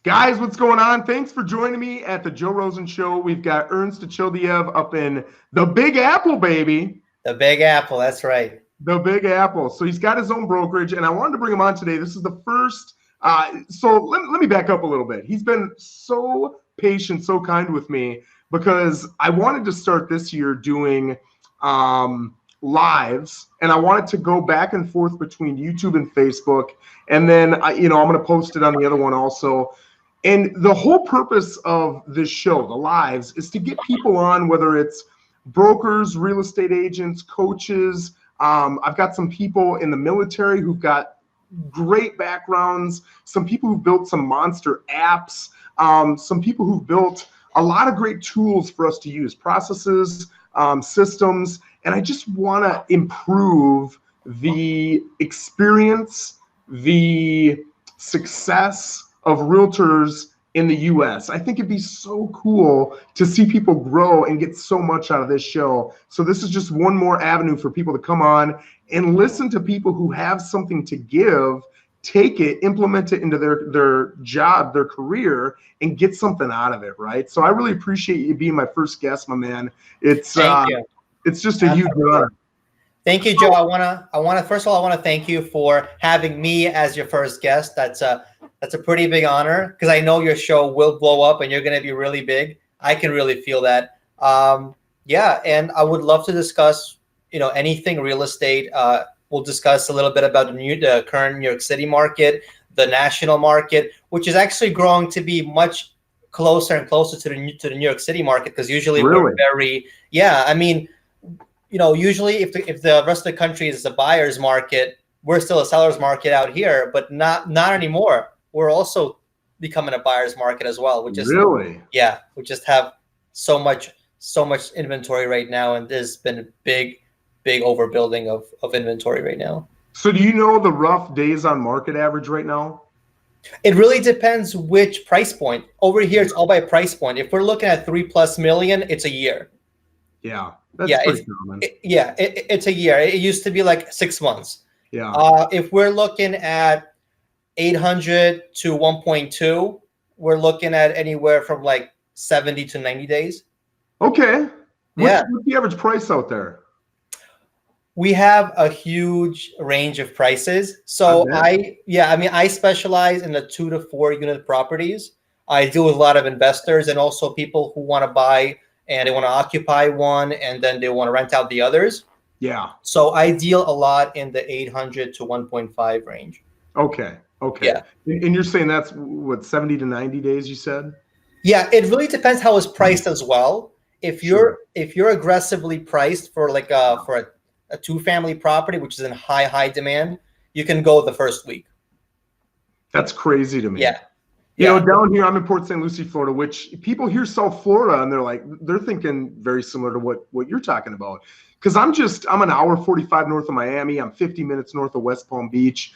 Guys, what's going on? Thanks for joining me at the Joe Rosen Show. We've got Ernst Achildiyev up in the Big Apple, baby. The Big Apple, that's right. The Big Apple. So he's got his own brokerage, and I wanted to bring him on today. This is the first. So let me back up a little bit. He's been so patient, so kind with me, because I wanted to start this year doing lives, and I wanted to go back and forth between YouTube and Facebook, and then I'm going to post it on the other one also. And the whole purpose of this show, the lives, is to get people on, whether it's brokers, real estate agents, coaches. I've got some people in the military who've got great backgrounds, some people who've built some monster apps, some people who've built a lot of great tools for us to use, processes, systems. And I just want to improve the experience, the success of realtors in the US. I think it'd be so cool to see people grow and get so much out of this show. So this is just one more avenue for people to come on and listen to people who have something to give, take it, implement it into their job, their career, and get something out of it, right? So I really appreciate you being my first guest, my man. It's just a huge honor. Thank you, Joe. I wanna first of all, I want to thank you for having me as your first guest. That's a pretty big honor, because I know your show will blow up and you're going to be really big. I can really feel that. Yeah, and I would love to discuss, anything real estate. We'll discuss a little bit about the current New York City market, the national market, which is actually growing to be much closer and closer to the New York City market, because usually we're very, usually if the rest of the country is a buyer's market, we're still a seller's market out here, but not anymore. We're also becoming a buyer's market as well. We just we just have so much inventory right now, and there's been a big overbuilding of inventory right now. So do you know the rough days on market average right now? It really depends which price point. Over here, it's all by price point. If we're looking at 3+ million, it's a year. Yeah, that's pretty common. It's a year. It used to be like 6 months. Yeah. If we're looking at 800 to 1.2, we're looking at anywhere from like 70 to 90 days. Okay. What's the average price out there? We have a huge range of prices. So I specialize in the 2 to 4 unit properties. I deal with a lot of investors and also people who want to buy and they want to occupy one and then they want to rent out the others. Yeah. So I deal a lot in the 800 to 1.5 range. Okay. Yeah. And you're saying that's what, 70 to 90 days, you said? Yeah, it really depends how it's priced as well. If you're aggressively priced for like a 2-family property, which is in high demand, you can go the first week. That's crazy to me. Yeah. Down here, I'm in Port St. Lucie, Florida, which people hear South Florida and they're thinking very similar to what you're talking about. Because I'm an hour 45 north of Miami. I'm 50 minutes north of West Palm Beach.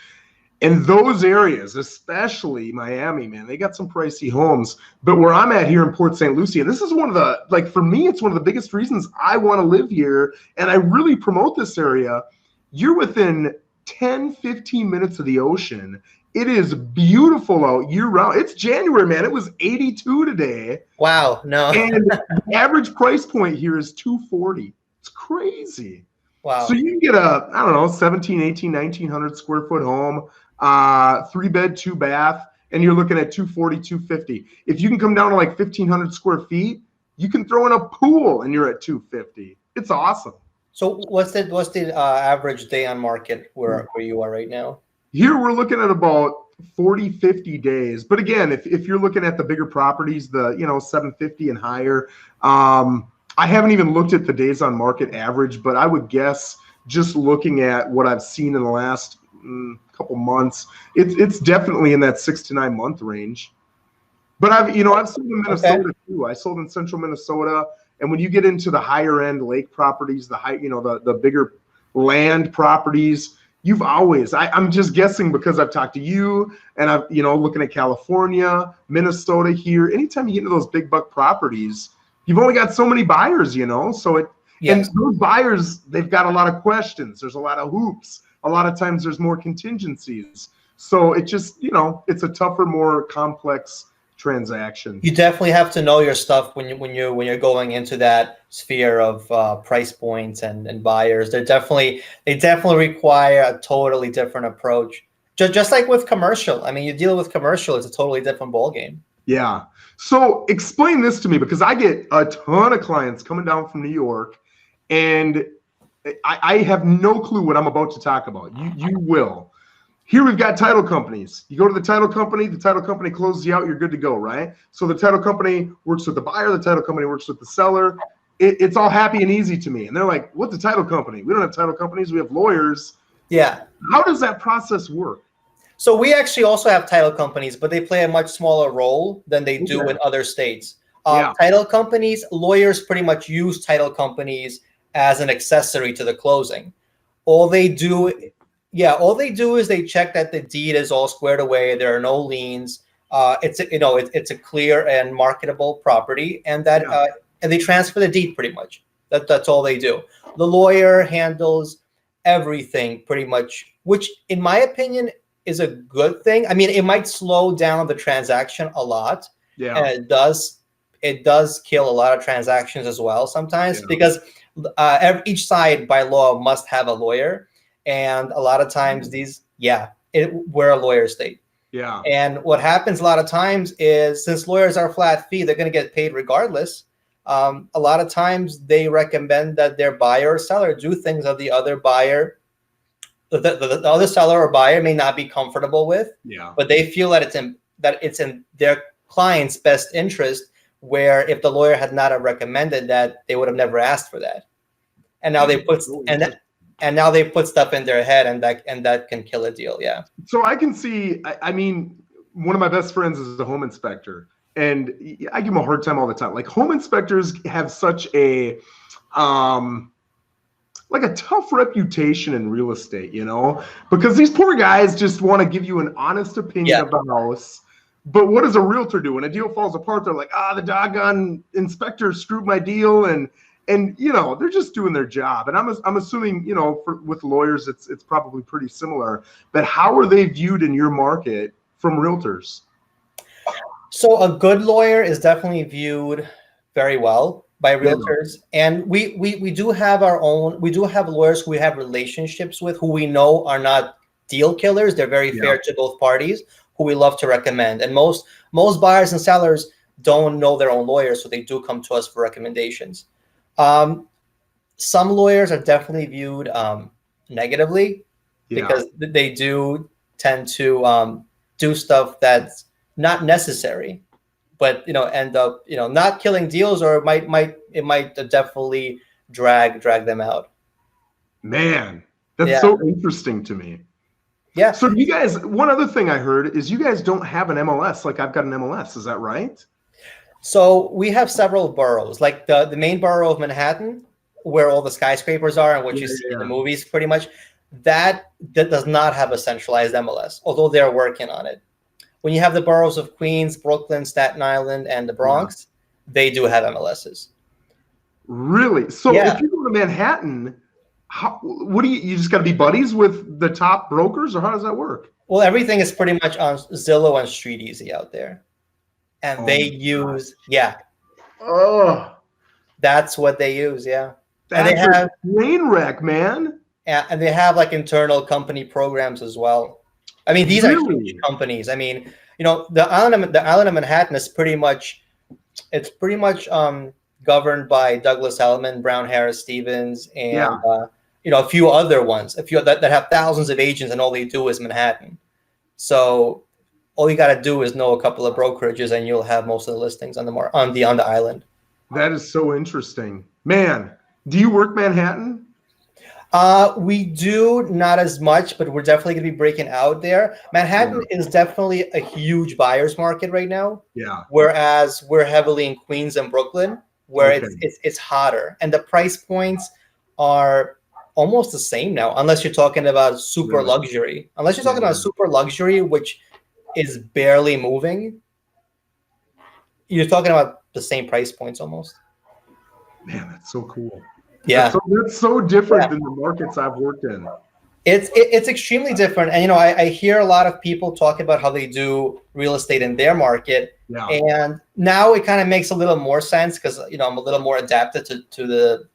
And those areas, especially Miami, man, they got some pricey homes. But where I'm at here in Port St. Lucie, and this is one of the, for me, it's one of the biggest reasons I want to live here. And I really promote this area. You're within 10, 15 minutes of the ocean. It is beautiful out year round. It's January, man. It was 82 today. Wow, no. And the average price point here is $240. It's crazy. Wow. So you can get a, 17, 18, 1900 square foot home, 3-bed, 2-bath, and you're looking at $240, $250. If you can come down to like 1,500 square feet, you can throw in a pool and you're at $250. It's awesome. So what's the average day on market where you are right now? Here we're looking at about 40, 50 days. But again, if you're looking at the bigger properties, the 750 and higher, I haven't even looked at the days on market average, but I would guess just looking at what I've seen in the last couple months, it's definitely in that 6 to 9 month range. But I've sold in Minnesota too. I sold in central Minnesota, and when you get into the higher end lake properties, the bigger land properties, you've always, I'm just guessing because I've talked to you and I've, looking at California, Minnesota here, anytime you get into those big buck properties, you've only got so many buyers, so and those buyers, they've got a lot of questions. There's a lot of hoops. A lot of times there's more contingencies. So it just, it's a tougher, more complex transaction. You definitely have to know your stuff when you're going into that sphere of price points and buyers. They definitely require a totally different approach. Just like with commercial. I mean, you deal with commercial, it's a totally different ballgame. Yeah. So explain this to me, because I get a ton of clients coming down from New York, and I have no clue what I'm about to talk about. You will. Here we've got title companies. You go to the title company closes you out, you're good to go, right? So the title company works with the buyer, the title company works with the seller. It's all happy and easy to me. And they're like, what's a title company? We don't have title companies, we have lawyers. Yeah. How does that process work? So we actually also have title companies, but they play a much smaller role than they do in other states. Title companies, lawyers pretty much use title companies as an accessory to the closing. All they do is they check that the deed is all squared away. There are no liens. It's a clear and marketable property, and that and they transfer the deed pretty much. That's all they do. The lawyer handles everything pretty much, which in my opinion is a good thing. I mean, it might slow down the transaction a lot. Yeah. And it does kill a lot of transactions as well sometimes, because each side by law must have a lawyer. And a lot of times we're a lawyer state. Yeah. And what happens a lot of times is, since lawyers are flat fee, they're going to get paid regardless. A lot of times they recommend that their buyer or seller do things that the other buyer, the other seller or buyer may not be comfortable with. Yeah. But they feel that it's in their client's best interest, where if the lawyer had not have recommended that, they would have never asked for that. And now they put stuff in their head, and that can kill a deal. Yeah. So I can see, I mean, one of my best friends is a home inspector, and I give him a hard time all the time. Like, home inspectors have such a like a tough reputation in real estate, because these poor guys just want to give you an honest opinion of the house. But what does a realtor do when a deal falls apart? They're like, the doggone inspector screwed my deal, and they're just doing their job. And I'm assuming, with lawyers, it's probably pretty similar. But how are they viewed in your market from realtors? So a good lawyer is definitely viewed very well by realtors. And we do have lawyers who we have relationships with, who we know are not deal killers. They're very fair to both parties, who we love to recommend. And most buyers and sellers don't know their own lawyers, so they do come to us for recommendations. Some lawyers are definitely viewed negatively, because they do tend to do stuff that's not necessary, but end up not killing deals, or it might definitely drag them out. Man, that's so interesting to me. Yeah. So you guys, one other thing I heard is you guys don't have an MLS. Like, I've got an MLS. Is that right? So we have several boroughs, like the main borough of Manhattan, where all the skyscrapers are and what you see in the movies pretty much. That does not have a centralized MLS, although they're working on it. When you have the boroughs of Queens, Brooklyn, Staten Island, and the Bronx, they do have MLSs. Really? So if you go to Manhattan, what do you just got to be buddies with the top brokers, or how does that work? Well, everything is pretty much on Zillow and Street Easy out there. And they use, that's what they use, That's and they have a train wreck, man. And they have like internal company programs as well. I mean, these are huge companies. I mean, the island of Manhattan is pretty much governed by Douglas Elliman, Brown Harris Stevens, and a few other ones, that have thousands of agents, and all they do is Manhattan. So all you got to do is know a couple of brokerages, and you'll have most of the listings on the island. That is so interesting, man. Do you work Manhattan? We do not as much, but we're definitely going to be breaking out there. Manhattan is definitely a huge buyer's market right now. Yeah. Whereas we're heavily in Queens and Brooklyn, where it's hotter, and the price points are almost the same now, unless you're talking about super luxury. Unless you're talking about super luxury, which is barely moving, you're talking about the same price points almost. Man, that's so cool. Yeah, that's so different than the markets I've worked in. It's extremely different. And, I hear a lot of people talk about how they do real estate in their market. Yeah. And now it kind of makes a little more sense because, I'm a little more adapted to the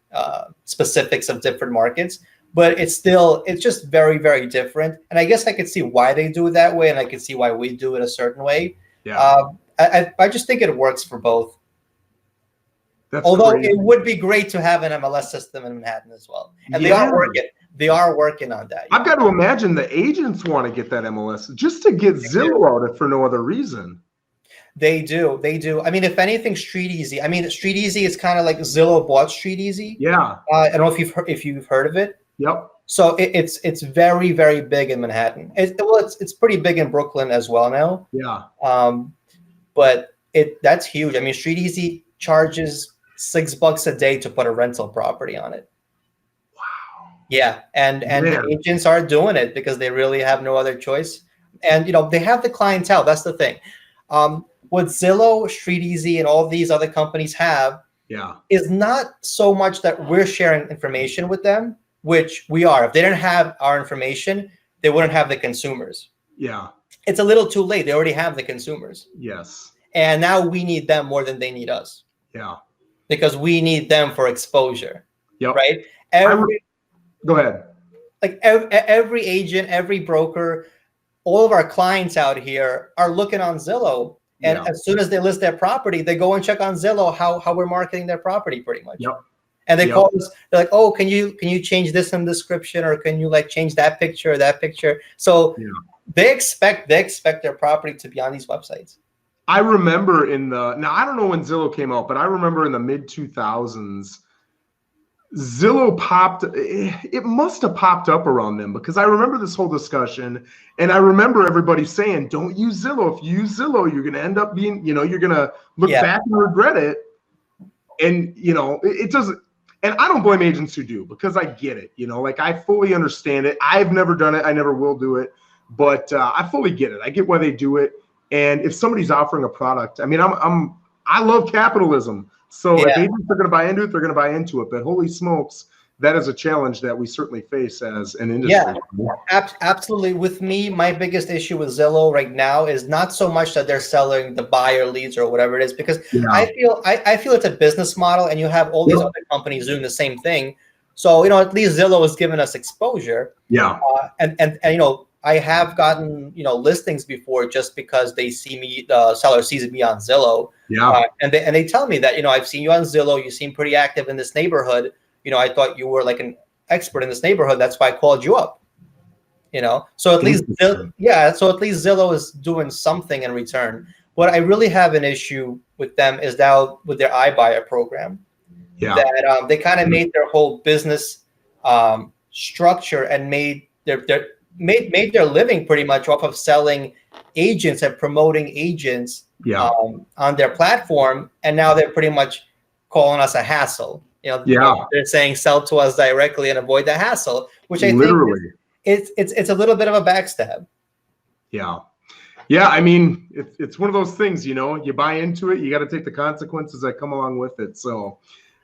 specifics of different markets. But it's just very, very different. And I guess I could see why they do it that way. And I could see why we do it a certain way. Yeah. I just think it works for both. Although crazy. It would be great to have an MLS system in Manhattan as well. And they are working on that. I've got to imagine the agents want to get that MLS just to get Zillow out if for no other reason. They do. I mean, if anything, StreetEasy. I mean, StreetEasy is kind of like Zillow bought StreetEasy. Yeah. I don't know if you've heard of it. Yep. So it's very, very big in Manhattan. It's pretty big in Brooklyn as well now. Yeah. But that's huge. I mean, StreetEasy charges $6 a day to put a rental property on it. Wow. Yeah, and the agents are doing it because they really have no other choice. And they have the clientele. That's the thing. What Zillow, StreetEasy, and all these other companies have is not so much that we're sharing information with them, which we are. If they didn't have our information, they wouldn't have the consumers. Yeah. It's a little too late. They already have the consumers. Yes. And now we need them more than they need us. Yeah. Because we need them for exposure. Yep. Right? Go ahead. Like every agent, every broker, all of our clients out here are looking on Zillow. And as soon as they list their property, they go and check on Zillow how we're marketing their property pretty much. Yep. And they call us, they're like, oh, can you change this in the description, or can you change that picture or that picture? So they expect their property to be on these websites. I remember now I don't know when Zillow came out, but I remember in the mid 2000s, Zillow it must have popped up around them, because I remember this whole discussion, and I remember everybody saying, don't use Zillow. If you use Zillow, you're going to end up being, you're going to look back and regret it. And, it doesn't, and I don't blame agents who do, because I get it, I fully understand it. I've never done it. I never will do it, but I fully get it. I get why they do it. And if somebody's offering a product, I mean, I love capitalism. So if agents are going to buy into it, they're going to buy into it. But holy smokes, that is a challenge that we certainly face as an industry. Yeah, absolutely. With me, my biggest issue with Zillow right now is not so much that they're selling the buyer leads or whatever it is, because I feel it's a business model, and you have all these other companies doing the same thing. So at least Zillow has given us exposure. Yeah. And I have gotten, listings before just because they see me, the seller sees me on Zillow. Yeah. And they tell me that, I've seen you on Zillow. You seem pretty active in this neighborhood. I thought you were like an expert in this neighborhood. That's why I called you up. So at least, Zillow is doing something in return. What I really have an issue with them is now with their iBuyer program. Yeah. That they kind of made their whole business structure and made their living pretty much off of selling agents and promoting agents on their platform. And now they're pretty much calling us a hassle. They're saying sell to us directly and avoid the hassle, which I think it's a little bit of a backstab. Yeah. Yeah. I mean, it's one of those things, you buy into it, you got to take the consequences that come along with it. So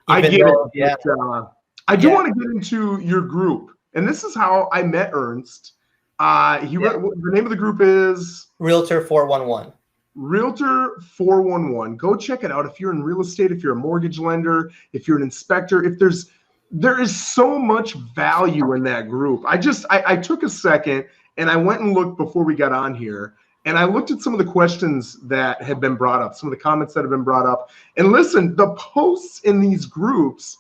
I get it. But, I do want to get into your group. And this is how I met Ernst. The name of the group is Realtor 411. Realtor 411. Go check it out. If you're in real estate, if you're a mortgage lender, if you're an inspector, there is so much value in that group. I took a second and I went and looked before we got on here, and I looked at some of the questions that have been brought up, some of the comments that have been brought up. And listen, the posts in these groups,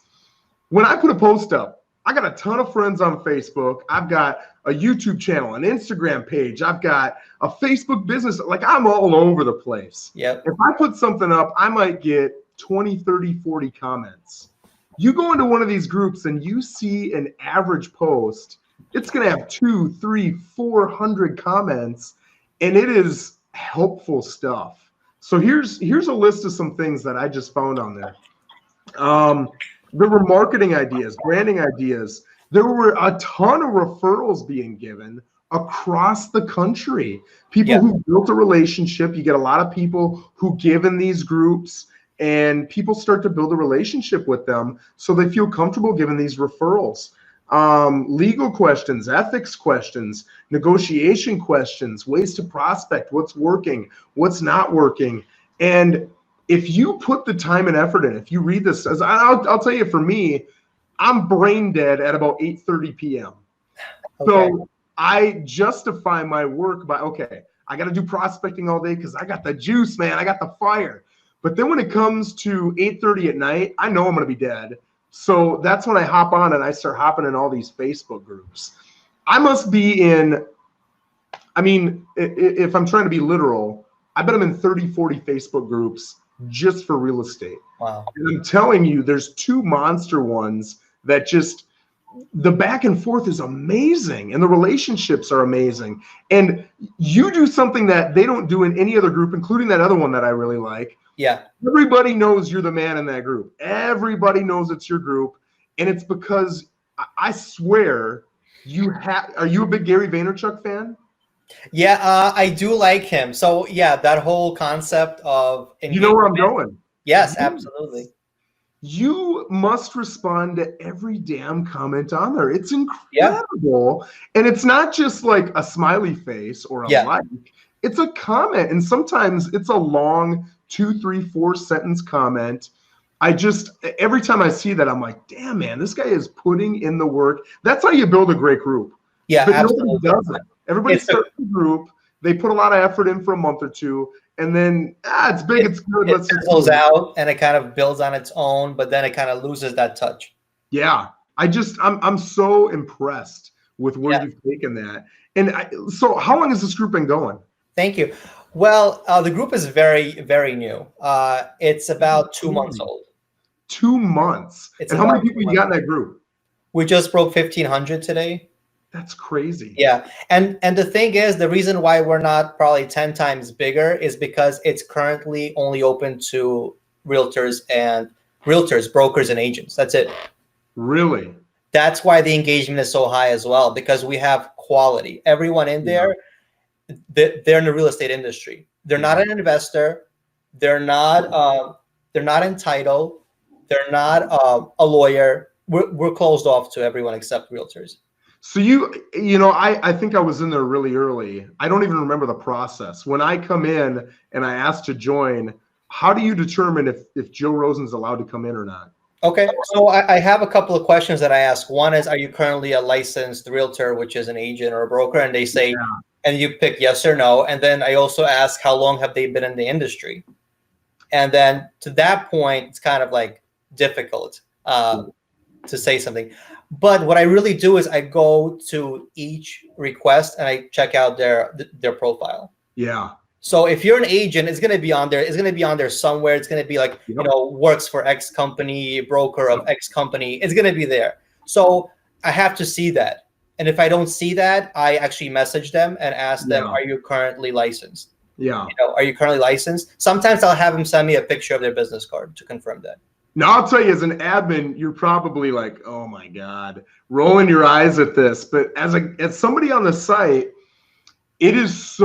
when I put a post up, I got a ton of friends on Facebook. I've got a YouTube channel, an Instagram page. I've got a Facebook business. I'm all over the place. Yep. If I put something up, I might get 20, 30, 40 comments. You go into one of these groups and you see an average post, it's going to have 200, 300, 400 comments, and it is helpful stuff. So here's a list of some things that I just found on there. There were marketing ideas, branding ideas. There were a ton of referrals being given across the country. People who built a relationship. You get a lot of people who give in these groups, and people start to build a relationship with them so they feel comfortable giving these referrals. legal questions, ethics questions, negotiation questions, ways to prospect, what's working, what's not working. And if you put the time and effort in, if you read this, as I'll tell you, for me, I'm brain dead at about 8:30 p.m. Okay. So I justify my work by, okay, I got to do prospecting all day because I got the juice, man. I got the fire. But then when it comes to 8:30 at night, I know I'm going to be dead. So that's when I hop on and I start hopping in all these Facebook groups. I must be in, I mean, if I'm trying to be literal, I bet I'm in 30, 40 Facebook groups just for real estate. Wow. And I'm telling you, there's two monster ones that just, the back and forth is amazing and the relationships are amazing. And you do something that they don't do in any other group, including that other one that I really like. Yeah. Everybody knows you're the man in that group. Everybody knows it's your group. And it's because I swear are you a big Gary Vaynerchuk fan? Yeah, I do like him. So yeah, that whole concept of you know where I'm going. Yes, absolutely. You must respond to every damn comment on there. It's incredible. And it's not just like a smiley face or a like. It's a comment. And sometimes it's a long 2, 3, 4 sentence comment. Every time I see that, I'm like, damn, man, this guy is putting in the work. That's how you build a great group. Yeah, but absolutely. Nobody does it. Everybody starts a group. They put a lot of effort in for a month or two. And then, it's big, it's good. It fizzles out and it kind of builds on its own, but then it kind of loses that touch. Yeah. I'm so impressed with where you've taken that. And so how long has this group been going? Thank you. Well, the group is very, very new. It's about 2 months old. 2 months. And how many people you got in that group? We just broke 1,500 today. That's crazy. Yeah. And the thing is, the reason why we're not probably 10 times bigger is because it's currently only open to realtors, brokers, and agents. That's it. Really? That's why the engagement is so high as well, because we have quality. Everyone in there, they're in the real estate industry. They're not an investor. They're not entitled. They're not a lawyer. We're closed off to everyone except realtors. So I think I was in there really early. I don't even remember the process. When I come in and I ask to join, how do you determine if Joe Rosen's allowed to come in or not? Okay, so I have a couple of questions that I ask. One is, are you currently a licensed realtor, which is an agent or a broker? And they say, and you pick yes or no. And then I also ask, how long have they been in the industry? And then to that point, it's kind of like difficult to say something. But what I really do is I go to each request and I check out their profile. Yeah. So if you're an agent, it's going to be on there. It's going to be on there somewhere. It's going to be like, works for X company, broker of X company. It's going to be there. So I have to see that. And if I don't see that, I actually message them and ask them, are you currently licensed? Yeah. Are you currently licensed? Sometimes I'll have them send me a picture of their business card to confirm that. Now, I'll tell you, as an admin, you're probably like, oh my God, rolling your eyes at this. But as somebody on the site, it is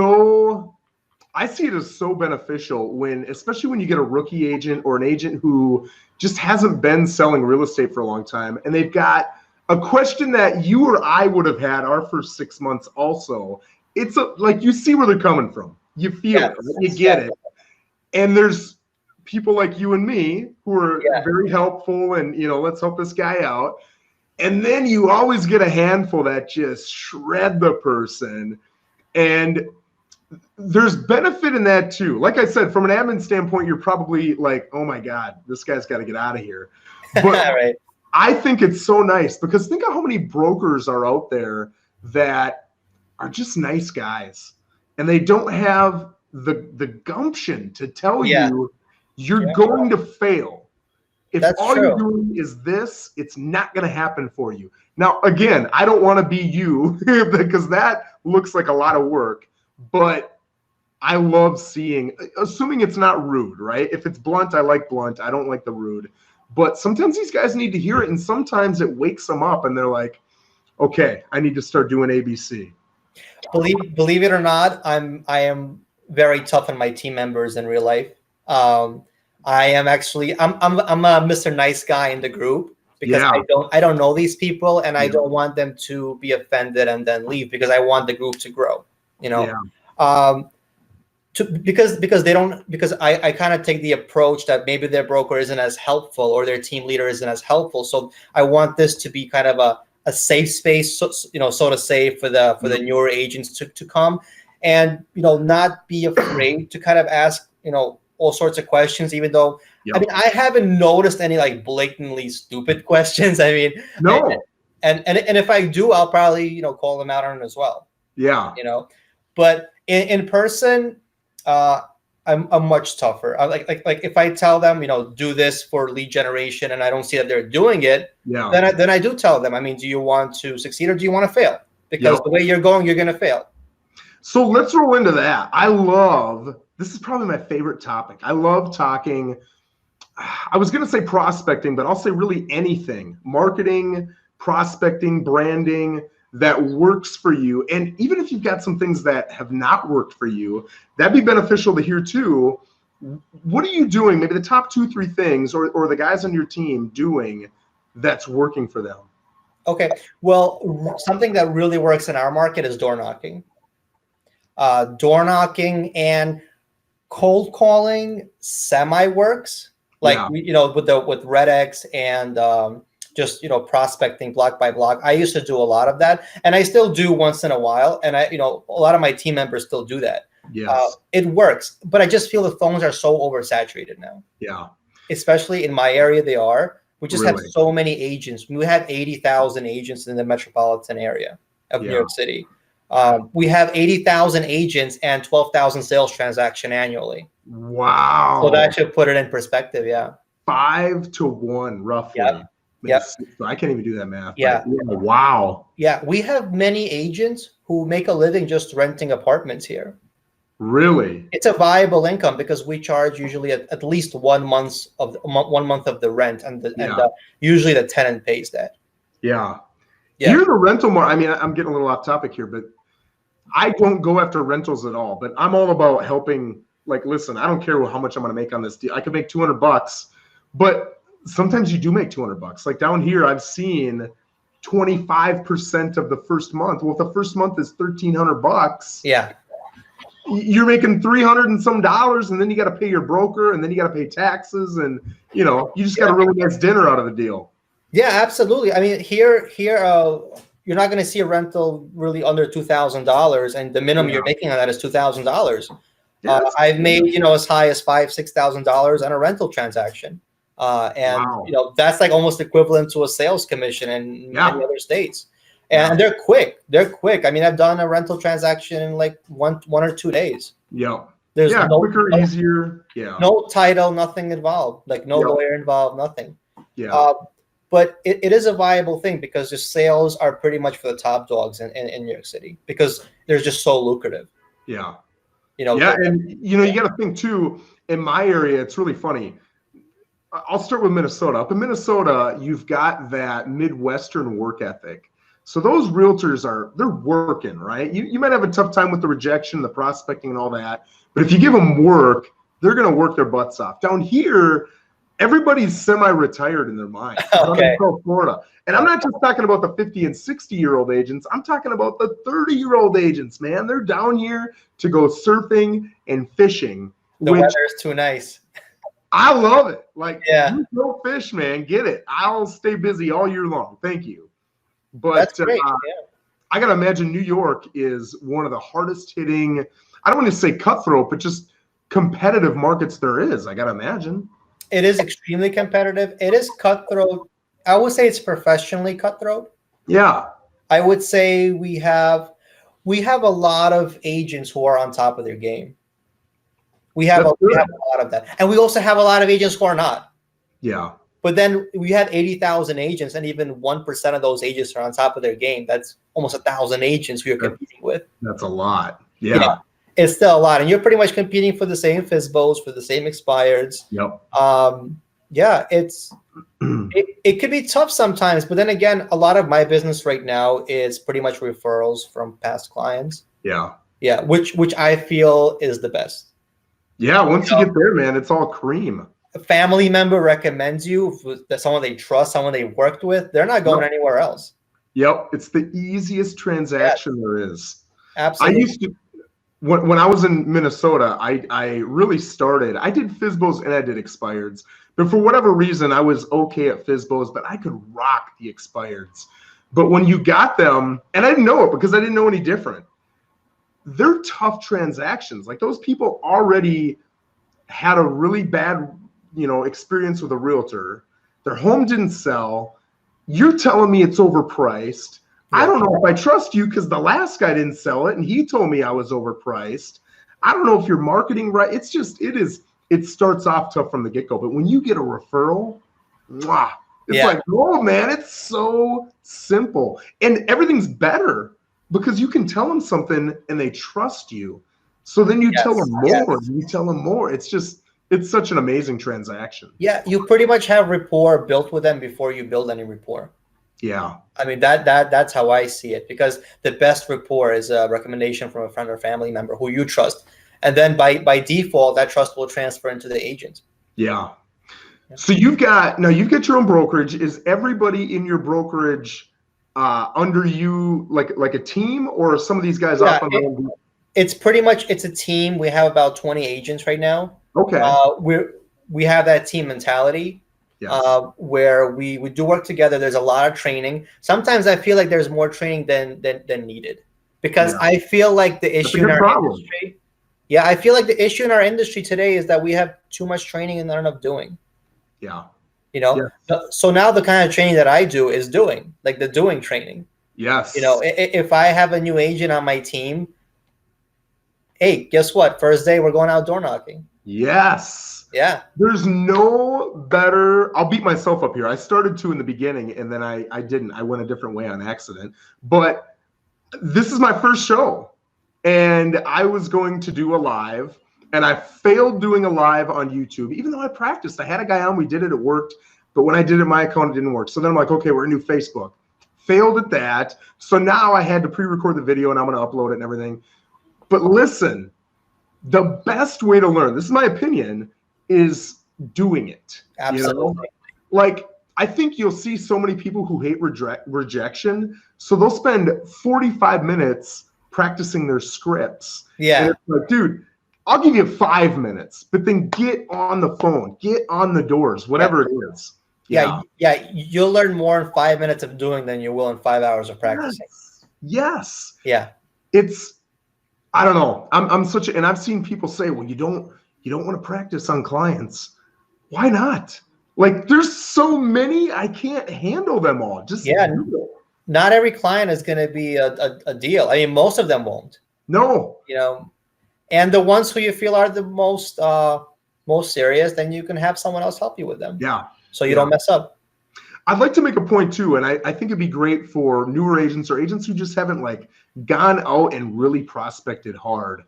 I see it as so beneficial especially when you get a rookie agent or an agent who just hasn't been selling real estate for a long time. And they've got a question that you or I would have had our first 6 months also. It's like, you see where they're coming from. You feel it, you get it. And there's people like you and me who are very helpful and, let's help this guy out. And then you always get a handful that just shred the person. And there's benefit in that too. Like I said, from an admin standpoint, you're probably like, oh my God, this guy's got to get out of here. But I think it's so nice because think of how many brokers are out there that are just nice guys. And they don't have the gumption to tell you you're going to fail. If you're doing is this, it's not going to happen for you. Now, again, I don't want to be you because that looks like a lot of work, but I love assuming it's not rude, right? If it's blunt, I like blunt. I don't like the rude. But sometimes these guys need to hear it, and sometimes it wakes them up, and they're like, okay, I need to start doing ABC. Believe it or not, I am very tough on my team members in real life. I am actually I'm a Mr. Nice Guy in the group. because Yeah. I don't know these people, and I don't want them to be offended and then leave, because I want the group to grow, you know. Because they don't, because I kind of take the approach that maybe their broker isn't as helpful or their team leader isn't as helpful. So I want this to be kind of a safe space, so, you know, so to say, for the newer agents to come and, you know, not be afraid to kind of ask, you know, all sorts of questions, even though, I mean, I haven't noticed any like blatantly stupid questions. I mean, no. And if I do, I'll probably, you know, call them out on it as well. Yeah. You know, but in person, I'm much tougher. Like if I tell them, you know, do this for lead generation, and I don't see that they're doing it, then I do tell them. I mean, do you want to succeed or do you want to fail? Because the way you're going, you're going to fail. So let's roll into that. This is probably my favorite topic. I love talking. I was going to say prospecting, but I'll say really anything, marketing, prospecting, branding that works for you. And even if you've got some things that have not worked for you, that'd be beneficial to hear too. What are you doing? Maybe the top 2-3 things, or the guys on your team doing that's working for them. Okay. Well, something that really works in our market is door knocking. Door knocking and cold calling semi works. Like, you know, with Red X and just, you know, prospecting block by block. I used to do a lot of that, and I still do once in a while. And I, you know, a lot of my team members still do that. Yes. It works, but I just feel the phones are so oversaturated now. Yeah. Especially in my area, they are. We just have so many agents. We have 80,000 agents in the metropolitan area of New York City. We have 80,000 agents and 12,000 sales transaction annually. Wow. So that should put it in perspective. Yeah. 5 to 1 roughly. Yep. I can't even do that math. Yeah. Wow. Yeah. We have many agents who make a living just renting apartments here. Really? It's a viable income because we charge usually at least 1 month of the rent, and usually the tenant pays that. Yeah. Here the rental market, I mean, I'm getting a little off topic here, but I don't go after rentals at all. But I'm all about helping. Like, listen, I don't care how much I'm going to make on this deal. I could make $200, but sometimes you do make $200. Like down here, I've seen 25% of the first month. Well, if the first month is $1,300, you're making $300 and some dollars, and then you got to pay your broker, and then you got to pay taxes, and you know, you just got a really nice dinner out of the deal. Yeah, absolutely. I mean, here, you're not going to see a rental really under $2,000, and the minimum you're making on that is $2,000. I've made, you know, as high as $5,000-$6,000 on a rental transaction, and you know, that's like almost equivalent to a sales commission in many other states. And they're quick. I mean, I've done a rental transaction in like one or 2 days. There's quicker, easier. No title, nothing involved. Like no lawyer involved, nothing. But it is a viable thing because the sales are pretty much for the top dogs in New York City because they're just so lucrative. You know, and you know, you got to think too. In my area, it's really funny. I'll start with Minnesota. Up in Minnesota, you've got that Midwestern work ethic. So those realtors they're working, right? You might have a tough time with the rejection, the prospecting, and all that. But if you give them work, they're going to work their butts off. Down here, everybody's semi-retired in their mind. I'm in South Florida. And I'm not just talking about the 50 and 60-year-old agents. I'm talking about the 30-year-old agents, man. They're down here to go surfing and fishing. The weather's too nice. I love it. Like, you go fish, man. Get it. I'll stay busy all year long. Thank you. But that's great. I got to imagine New York is one of the hardest hitting, I don't want to say cutthroat, but just competitive markets there is. I got to imagine. It is extremely competitive. It is cutthroat. I would say it's professionally cutthroat. Yeah. I would say we have a lot of agents who are on top of their game. We have a lot of that. And we also have a lot of agents who are not. Yeah. But then we have 80,000 agents, and even 1% of those agents are on top of their game. That's almost 1,000 agents we are competing with. That's a lot. Yeah. It's still a lot. And you're pretty much competing for the same FSBOs, for the same expireds. It could be tough sometimes, but then again, a lot of my business right now is pretty much referrals from past clients. Which I feel is the best. Once you get there, man, it's all cream. a family member recommends you, that someone they trust, someone they worked with, they're not going anywhere else. Yep, it's the easiest transaction there is. Absolutely. I used to, when I was in Minnesota, I really started. I did FSBOs and I did expireds, but for whatever reason, I was okay at FSBOs, but I could rock the expireds. But when you got them, and I didn't know it because I didn't know any different, they're tough transactions. Like those people already had a really bad, experience with a realtor. Their home didn't sell. You're telling me it's overpriced. Yeah. I don't know if I trust you because the last guy didn't sell it and he told me I was overpriced. I don't know if you're marketing right. It starts off tough from the get-go. But when you get a referral, mwah, it's like, oh man, it's so simple. And everything's better because you can tell them something and they trust you. So then you tell them more, and you tell them more. It's such an amazing transaction. Yeah, you pretty much have rapport built with them before you build any rapport. Yeah. I mean, that's how I see it, because the best rapport is a recommendation from a friend or family member who you trust. And then by default, that trust will transfer into the agent. Yeah. So you've got your own brokerage. Is everybody in your brokerage under you like a team, or are some of these guys off on their own? It's pretty much, it's a team. We have about 20 agents right now. Okay. We have that team mentality. Yes. Where we do work together. There's a lot of training. Sometimes I feel like there's more training than needed, because I feel like the issue in our industry. Yeah, I feel like the issue in our industry today is that we have too much training and not enough doing. Yeah. So now the kind of training that I do is doing, like the doing training. Yes. If I have a new agent on my team, hey, guess what? First day we're going out door knocking. Yes. Yeah. There's no better. I'll beat myself up here. I started to in the beginning, and then I didn't. I went a different way on accident. But this is my first show, and I was going to do a live, and I failed doing a live on YouTube, even though I practiced. I had a guy on. We did it. It worked. But when I did it, my account, it didn't work. So then I'm like, okay, we're going to do Facebook. Failed at that. So now I had to pre-record the video, and I'm going to upload it and everything. But listen, the best way to learn, this is my opinion, is doing it. Absolutely. Like, I think you'll see so many people who hate rejection. So they'll spend 45 minutes practicing their scripts. Yeah. And it's like, dude, I'll give you 5 minutes, but then get on the phone, get on the doors, whatever it is. Yeah. You'll learn more in 5 minutes of doing than you will in 5 hours of practicing. Yes. Yeah. I don't know. And I've seen people say, well, you don't want to practice on clients. Why not? Like, there's so many, I can't handle them all. Not every client is going to be a deal. I mean, most of them won't. No. And the ones who you feel are the most serious, then you can have someone else help you with them. Yeah. So you don't mess up. I'd like to make a point too, and I think it'd be great for newer agents or agents who just haven't gone out and really prospected hard.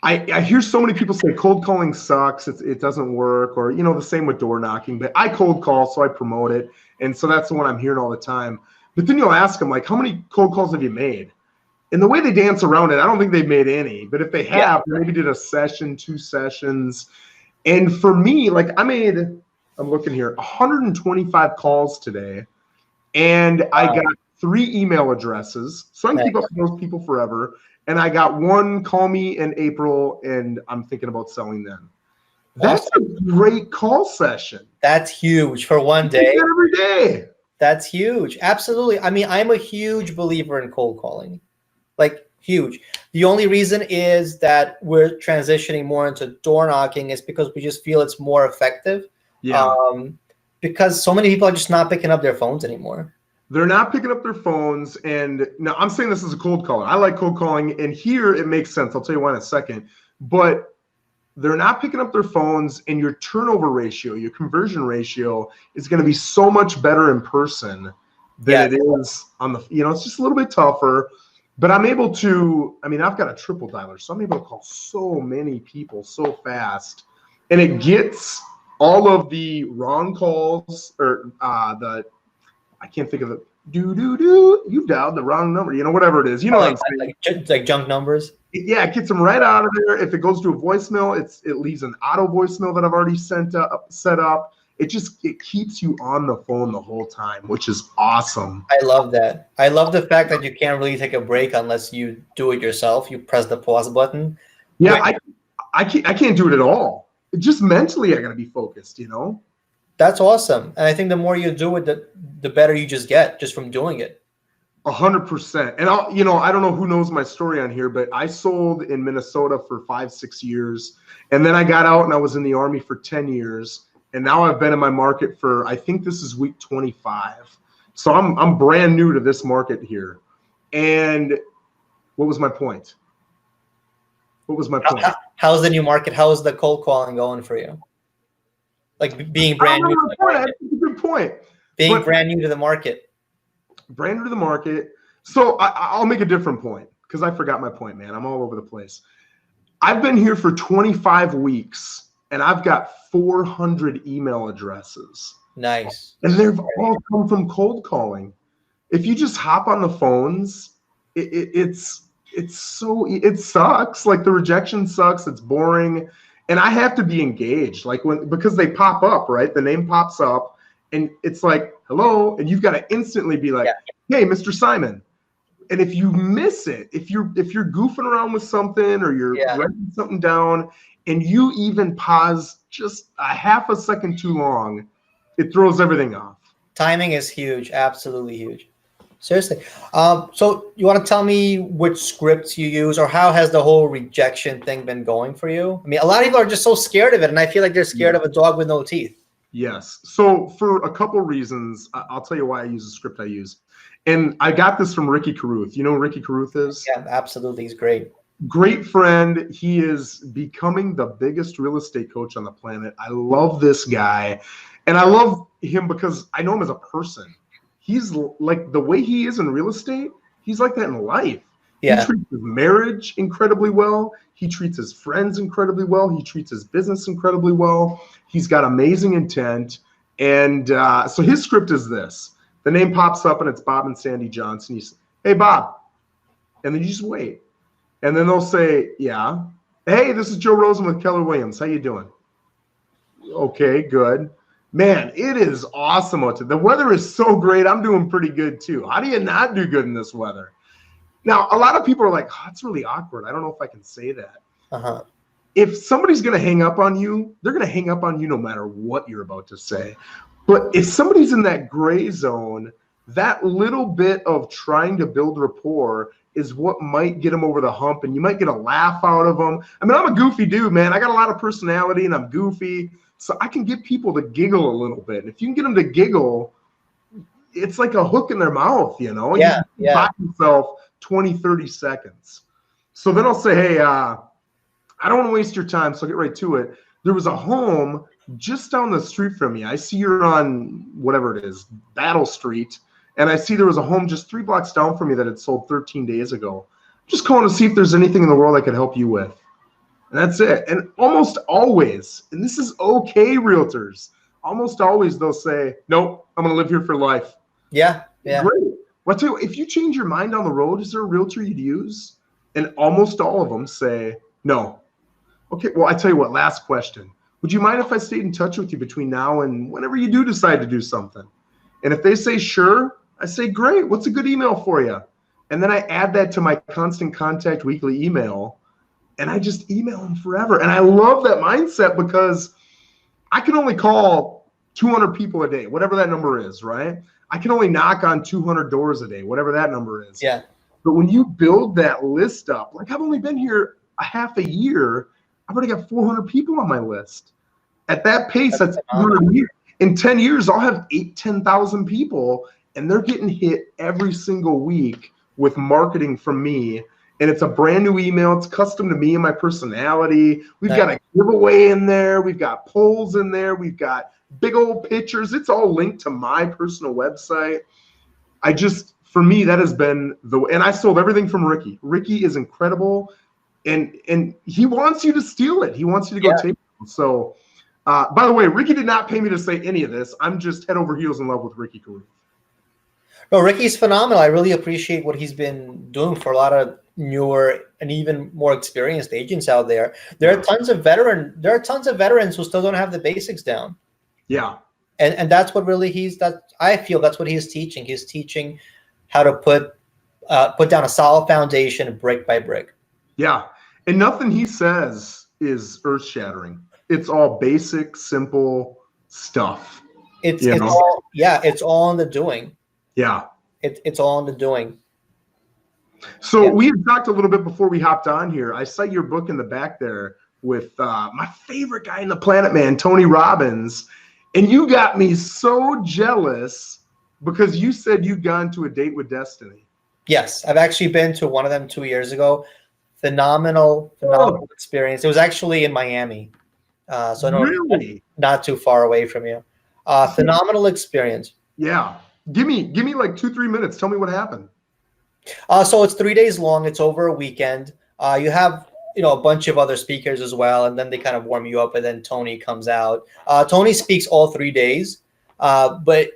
I hear so many people say cold calling sucks, it doesn't work, or the same with door knocking. But I cold call, so I promote it, and so that's the one I'm hearing all the time. But then you'll ask them, how many cold calls have you made? And the way they dance around it, I don't think they've made any. But if they have, maybe did a session, 2 sessions. And for me, I'm looking here, 125 calls today, and I got 3 email addresses, so I can keep up with those people forever. And I got 1 call me in April, and I'm thinking about selling them. That's a great call session. That's huge for one day. Every day. That's huge. Absolutely. I mean, I'm a huge believer in cold calling, huge. The only reason is that we're transitioning more into door knocking is because we just feel it's more effective. Yeah. Because so many people are just not picking up their phones anymore. They're not picking up their phones. And now I'm saying this as a cold caller. I like cold calling, and here it makes sense. I'll tell you why in a second. But they're not picking up their phones, and your turnover ratio, your conversion ratio is going to be so much better in person than it is on the, it's just a little bit tougher. But I'm able to, I've got a triple dialer, so I'm able to call so many people so fast, and it gets all of the wrong calls, or I can't think of it, You dialed the wrong number. You know, whatever it is. You know what I'm saying? Like junk numbers. Yeah, it gets them right out of there. If it goes to a voicemail, it leaves an auto voicemail that I've already set up. It keeps you on the phone the whole time, which is awesome. I love that. I love the fact that you can't really take a break unless you do it yourself. You press the pause button. Yeah, I can't do it at all. Just mentally, I gotta be focused, you know? That's awesome. And I think the more you do it, the better you just get just from doing it. 100%. And I don't know who knows my story on here, but I sold in Minnesota for 5-6 years. And then I got out and I was in the Army for 10 years. And now I've been in my market for, I think this is week 25. So I'm brand new to this market here. And what was my point? How's the new market? How's the cold calling going for you? Like being brand new to the market. That's a good point. Brand new to the market. Brand new to the market. So I'll make a different point because I forgot my point, man. I'm all over the place. I've been here for 25 weeks and I've got 400 email addresses. Nice. And they've all come from cold calling. If you just hop on the phones, it sucks. Like the rejection sucks. It's boring. And I have to be engaged, because they pop up, right? The name pops up and it's like, hello. And you've got to instantly be like, hey, Mr. Simon. And if you miss it, if you're goofing around with something or you're writing something down and you even pause just a half a second too long, it throws everything off. Timing is huge. Absolutely huge. Seriously. So you want to tell me which scripts you use or how has the whole rejection thing been going for you? I mean, a lot of people are just so scared of it and I feel like they're scared of a dog with no teeth. Yes. So for a couple reasons, I'll tell you why I use the script I use. And I got this from Ricky Carruth. You know who Ricky Carruth is? Yeah, absolutely. He's great. Great friend. He is becoming the biggest real estate coach on the planet. I love this guy. And I love him because I know him as a person. He's like the way he is in real estate, he's like that in life. Yeah. He treats his marriage incredibly well. He treats his friends incredibly well. He treats his business incredibly well. He's got amazing intent. And so his script is this. The name pops up and it's Bob and Sandy Johnson. He's, hey, Bob. And then you just wait. And then they'll say, yeah. Hey, this is Joe Rosen with Keller Williams. How you doing? Okay, good. Man, it is awesome out there. The weather is so great. I'm doing pretty good too. How do you not do good in this weather? Now, a lot of people are like, oh, it's really awkward. I don't know if I can say that. If somebody's going to hang up on you, they're going to hang up on you no matter what you're about to say. But if somebody's in that gray zone, that little bit of trying to build rapport is what might get them over the hump, and you might get a laugh out of them. I mean, I'm a goofy dude, man. I got a lot of personality, and I'm goofy. So I can get people to giggle a little bit. And if you can get them to giggle, it's like a hook in their mouth, you know? Yeah, you buy yourself 20, 30 seconds. So then I'll say, hey, I don't want to waste your time, so I'll get right to it. There was a home just down the street from me. I see you're on whatever it is, Battle Street. And I see there was a home just 3 blocks down from me that had sold 13 days ago. I'm just calling to see if there's anything in the world I could help you with. And that's it. And almost always, and this is okay, realtors, almost always they'll say, nope, I'm going to live here for life. Yeah. Yeah. Great. Well, I'll tell you, if you change your mind on the road, is there a realtor you'd use? And almost all of them say, no. Okay, well, I tell you what, last question. Would you mind if I stayed in touch with you between now and whenever you do decide to do something? And if they say, sure, I say, great, what's a good email for you? And then I add that to my constant contact weekly email, and I just email them forever. And I love that mindset because I can only call 200 people a day, whatever that number is, right? I can only knock on 200 doors a day, whatever that number is. Yeah. But when you build that list up, like I've only been here a half a year, I've already got 400 people on my list. At that pace, that's 200 a year. In 10 years, I'll have 10,000 people, and they're getting hit every single week with marketing from me. And it's a brand new email. It's custom to me and my personality. We've got a giveaway in there. We've got polls in there. We've got big old pictures. It's all linked to my personal website. For me, that has been and I sold everything from Ricky. Ricky is incredible. And he wants you to steal it. He wants you to go take it. So, by the way, Ricky did not pay me to say any of this. I'm just head over heels in love with Ricky Carruth. No, Ricky's phenomenal. I really appreciate what he's been doing for a lot of newer and even more experienced agents out there. There are tons of veterans who still don't have the basics down. Yeah. And that's what really I feel that's what he's teaching. He's teaching how to put down a solid foundation brick by brick. Yeah. And nothing he says is earth shattering. It's all basic, simple stuff. It's all in the doing. Yeah. It's all in the doing. So we had talked a little bit before we hopped on here. I saw your book in the back there with my favorite guy in the planet, man, Tony Robbins. And you got me so jealous because you said you'd gone to a date with destiny. Yes, I've actually been to one of them 2 years ago. Phenomenal experience. It was actually in Miami. So not too far away from you. Phenomenal experience. Yeah. Give me like 2-3 minutes. Tell me what happened. So it's 3 days long. It's over a weekend. You have a bunch of other speakers as well, and then they kind of warm you up, and then Tony comes out. Tony speaks all 3 days, but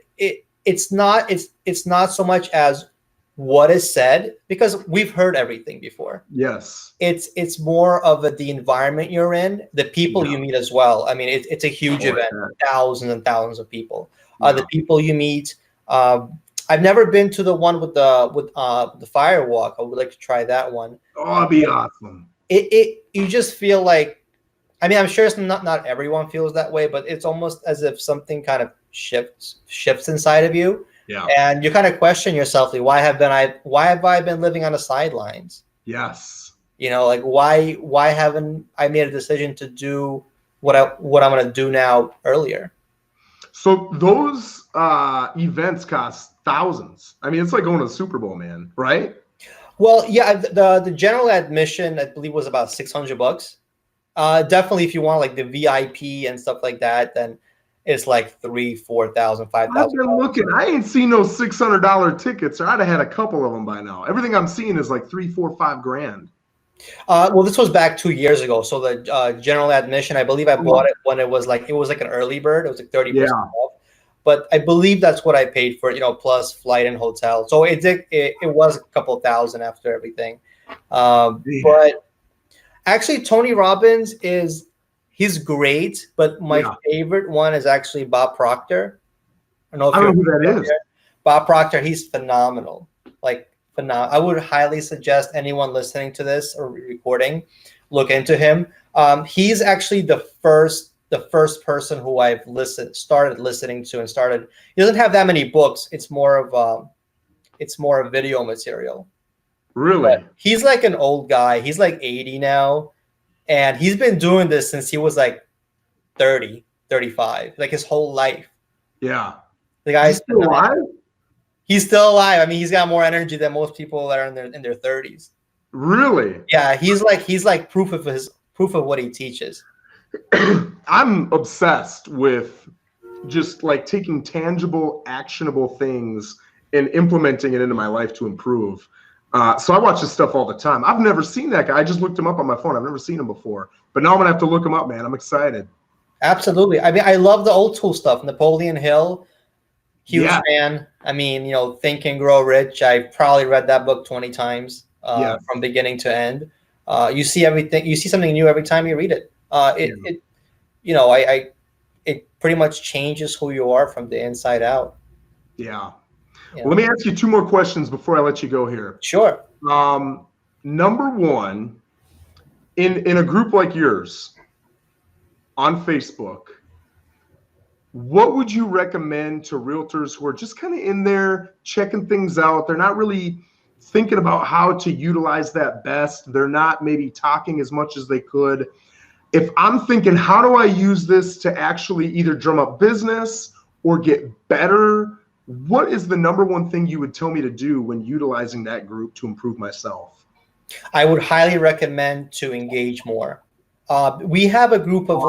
it's not so much as what is said, because we've heard everything before. Yes. It's more of the environment you're in, the people you meet as well. I mean, it's a huge event, thousands and thousands of people. The people you meet. I've never been to the one with the firewalk. I would like to try that one. Oh, that'd be awesome. You just feel like, I mean, I'm sure it's not everyone feels that way, but it's almost as if something kind of shifts inside of you. Yeah. And you kind of question yourself, like, why have I been living on the sidelines? Yes. Like why haven't I made a decision to do what I'm going to do now earlier? So those events cost thousands. I mean, it's like going to the Super Bowl, man, right? Well, yeah, the general admission, I believe, was about $600. Definitely, if you want like the VIP and stuff like that, then it's like $3,000, $4,000, $5,000. I've been looking. I ain't seen no $600 tickets, or I'd have had a couple of them by now. Everything I'm seeing is like $3,000, $4,000, $5,000. Well, this was back 2 years ago. So the general admission, I believe I bought it when it was like an early bird. It was like 30% off. But I believe that's what I paid for it, plus flight and hotel. So it was a couple thousand after everything. But actually, Tony Robbins he's great. But my favorite one is actually Bob Proctor. I don't know who that is. Bob Proctor, he's phenomenal. Like, I would highly suggest anyone listening to this or recording look into him. He's actually the first person who I've started listening to and started. He doesn't have that many books. It's more of video material. Really? But he's like an old guy. He's like 80 now, and he's been doing this since he was like 30, 35, like his whole life. Yeah. The guy's still alive? He's still alive. I mean, he's got more energy than most people that are in their 30s. Really? Yeah, he's like proof of what he teaches. I'm obsessed with just like taking tangible, actionable things and implementing it into my life to improve. So I watch this stuff all the time. I've never seen that guy. I just looked him up on my phone. I've never seen him before, but now I'm gonna have to look him up, man. I'm excited. Absolutely. I mean, I love the old school stuff. Napoleon Hill, huge fan. I mean, Think and Grow Rich. I probably read that book 20 times from beginning to end. You see everything. You see something new every time you read it. It pretty much changes who you are from the inside out. Yeah. Well, let me ask you 2 more questions before I let you go here. Sure. Number one, in a group like yours on Facebook, what would you recommend to realtors who are just kind of in there checking things out? They're not really thinking about how to utilize that best. They're not maybe talking as much as they could. If I'm thinking, how do I use this to actually either drum up business or get better? What is the number one thing you would tell me to do when utilizing that group to improve myself? I would highly recommend to engage more. We have a group of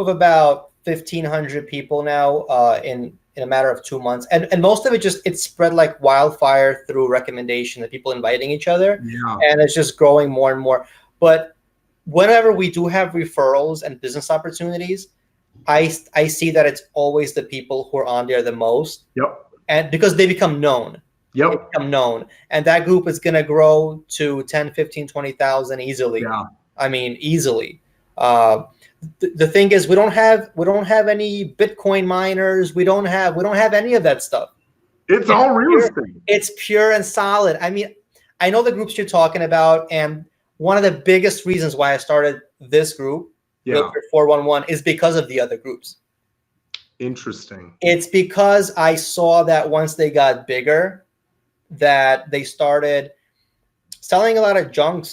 about 1,500 people now in a matter of 2 months. And most of it's spread like wildfire through recommendation that people inviting each other. Yeah. And it's just growing more and more. But whenever we do have referrals and business opportunities, I see that it's always the people who are on there the most. Yep. and because they become known. Yep. They become known, and that group is going to grow to 10, 15, 20,000 easily. Yeah. I mean, easily. The thing is, we don't have any Bitcoin miners. We don't have any of that stuff. It's all real estate. It's pure and solid. I mean, I know the groups you're talking about, and one of the biggest reasons why I started this group, Realtor 411, is because of the other groups. Interesting. It's because I saw that once they got bigger, that they started selling a lot of junk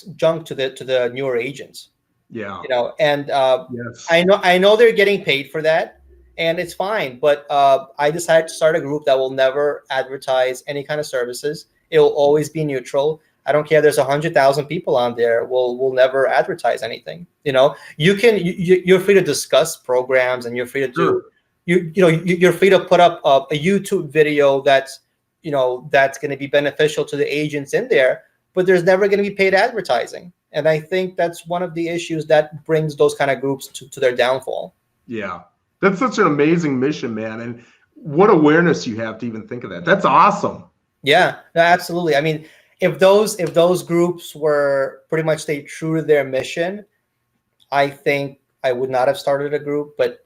to the newer agents. Yeah. You know, and Yes. I know they're getting paid for that, and it's fine. But I decided to start a group that will never advertise any kind of services. It will always be neutral. I don't care. There's 100,000 people on there. We'll never advertise anything. You know, you're free to discuss programs, and you're free to do. You're free to put up a YouTube video that's going to be beneficial to the agents in there. But there's never going to be paid advertising. And I think that's one of the issues that brings those kind of groups to their downfall. Yeah. That's such an amazing mission, man. And what awareness you have to even think of that. That's awesome. Yeah, absolutely. I mean, if those groups were pretty much stay true to their mission, I think I would not have started a group. But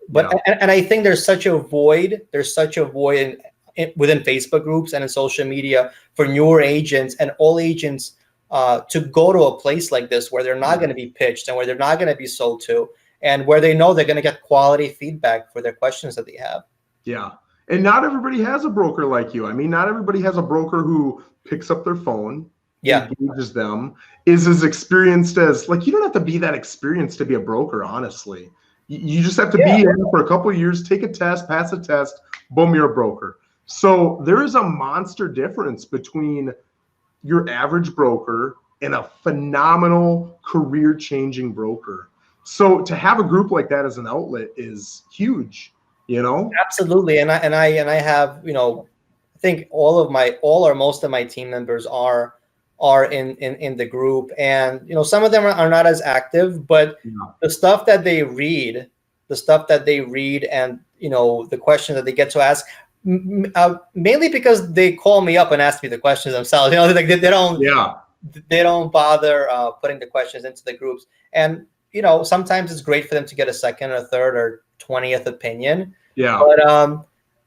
and I think there's such a void within Facebook groups and in social media for newer agents and all agents to go to a place like this where they're not going to be pitched and where they're not going to be sold to, and where they know they're going to get quality feedback for their questions that they have. Yeah. And not everybody has a broker like you. I mean, not everybody has a broker who picks up their phone, engages them, is as experienced as, like, you don't have to be that experienced to be a broker, honestly. You just have to be in for a couple of years, take a test, pass a test, boom, you're a broker. So there is a monster difference between your average broker and a phenomenal career-changing broker. So to have a group like that as an outlet is huge, you know? Absolutely. And I have, I think all or most of my team members are in the group, and some of them are not as active, but the stuff that they read, and the questions that they get to ask, mainly because they call me up and ask me the questions themselves. They don't bother putting the questions into the groups, and sometimes it's great for them to get a second or third or 20th opinion. Yeah.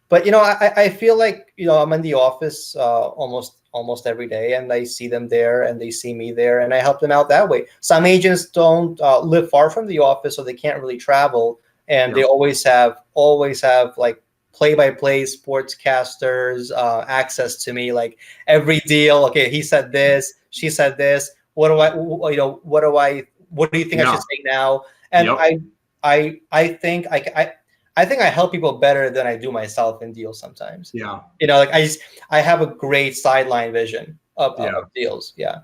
But I feel like I'm in the office almost every day, and I see them there and they see me there, and I help them out that way. Some agents don't live far from the office, so they can't really travel, and they always have like play-by-play sportscasters access to me, like every deal. Okay, he said this, she said this. What do you think I should say now? And I think I help people better than I do myself in deals sometimes. Yeah. Like I have a great sideline vision of deals. Yeah.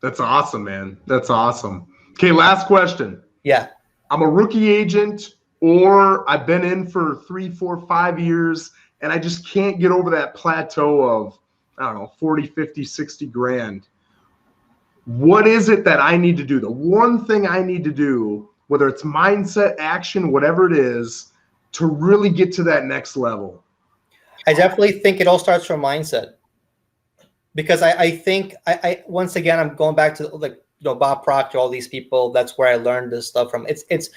That's awesome, man. That's awesome. Okay, last question. Yeah. I'm a rookie agent, or I've been in for 3, 4, 5 years, and I just can't get over that plateau of, I don't know, 40, 50, 60 grand. What is it that I need to do? The one thing I need to do, whether it's mindset, action, whatever it is, to really get to that next level? I definitely think it all starts from mindset, because I think once again, I'm going back to Bob Proctor, all these people. That's where I learned this stuff from. It's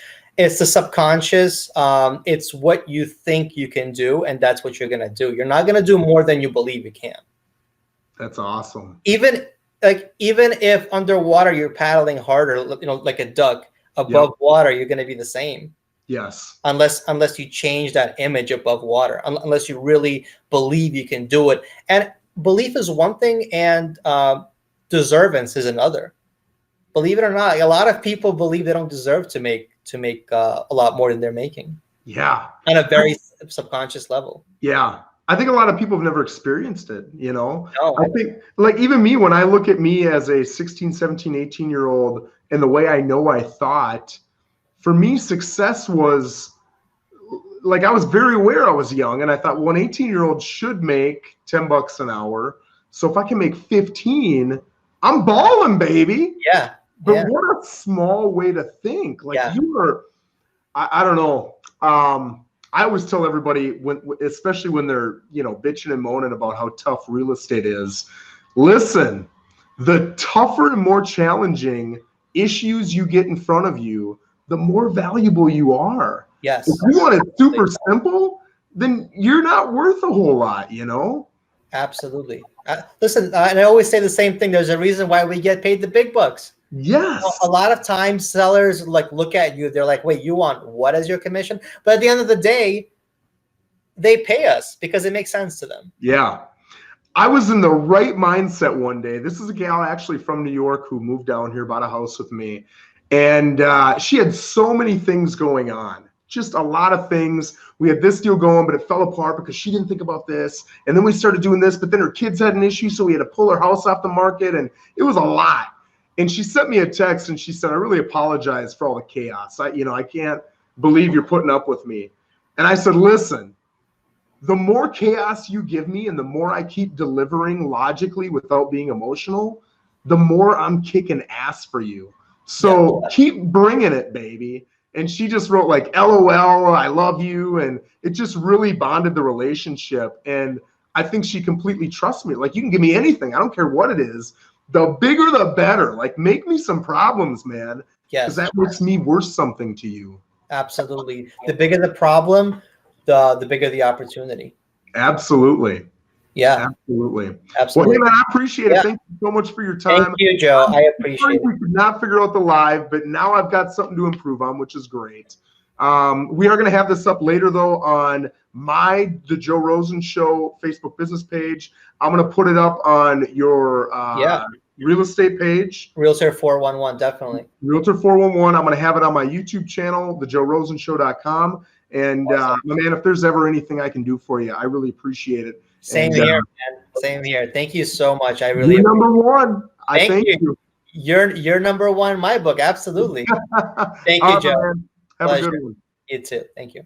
the subconscious. It's what you think you can do, and that's what you're going to do. You're not going to do more than you believe you can. That's awesome. Even if underwater you're paddling harder, like a duck, above water you're going to be the same. Yes. Unless you change that image above water, unless you really believe you can do it. And belief is one thing, and deservance is another. Believe it or not, a lot of people believe they don't deserve to make a lot more than they're making. Yeah. On a very subconscious level. Yeah. I think a lot of people have never experienced it, No. I think, like, even me, when I look at me as a 16, 17, 18-year-old, and the way I know I thought, for me, success was, like, I was very aware I was young, and I thought, well, an 18-year-old should make $10 an hour. So if I can make 15, I'm balling, baby. Yeah. But what a small way to think. Like, you were, I don't know. I always tell everybody, especially when they're, bitching and moaning about how tough real estate is, listen, the tougher and more challenging issues you get in front of you, the more valuable you are. Yes. If you want it super simple, then you're not worth a whole lot, Absolutely. Listen, and I always say the same thing. There's a reason why we get paid the big bucks. Yes. A lot of times sellers look at you. They're like, wait, you want what as your commission? But at the end of the day, they pay us because it makes sense to them. Yeah. I was in the right mindset one day. This is a gal actually from New York who moved down here, bought a house with me. And she had so many things going on, just a lot of things. We had this deal going, but it fell apart because she didn't think about this. And then we started doing this, but then her kids had an issue. So we had to pull her house off the market. And it was a lot. And she sent me a text and she said, I really apologize for all the chaos. I can't believe you're putting up with me. And I said, listen, the more chaos you give me and the more I keep delivering logically without being emotional, the more I'm kicking ass for you. So keep bringing it, baby. And she just wrote LOL, I love you. And it just really bonded the relationship. And I think she completely trusts me. You can give me anything. I don't care what it is. The bigger, the better. Make me some problems, man. Yes. Because that makes me worth something to you. Absolutely. The bigger the problem, the bigger the opportunity. Absolutely. Yeah. Absolutely. Absolutely. Well, hey, man, I appreciate it. Thank you so much for your time. Thank you, Joe. I appreciate it. We could not figure out the live, but now I've got something to improve on, which is great. We are going to have this up later, though, on the Joe Rosen Show Facebook business page. I'm going to put it up on your real estate page. Realtor 411, definitely. Realtor 411. I'm going to have it on my YouTube channel, thejoerosenshow.com. And awesome. Man, if there's ever anything I can do for you, I really appreciate it. Same here, man. Same here. Thank you so much. I really appreciate it. Number one. Thank you. You're number one in my book. Absolutely. Thank you, Joe. Man. Have a good one. You too. Thank you.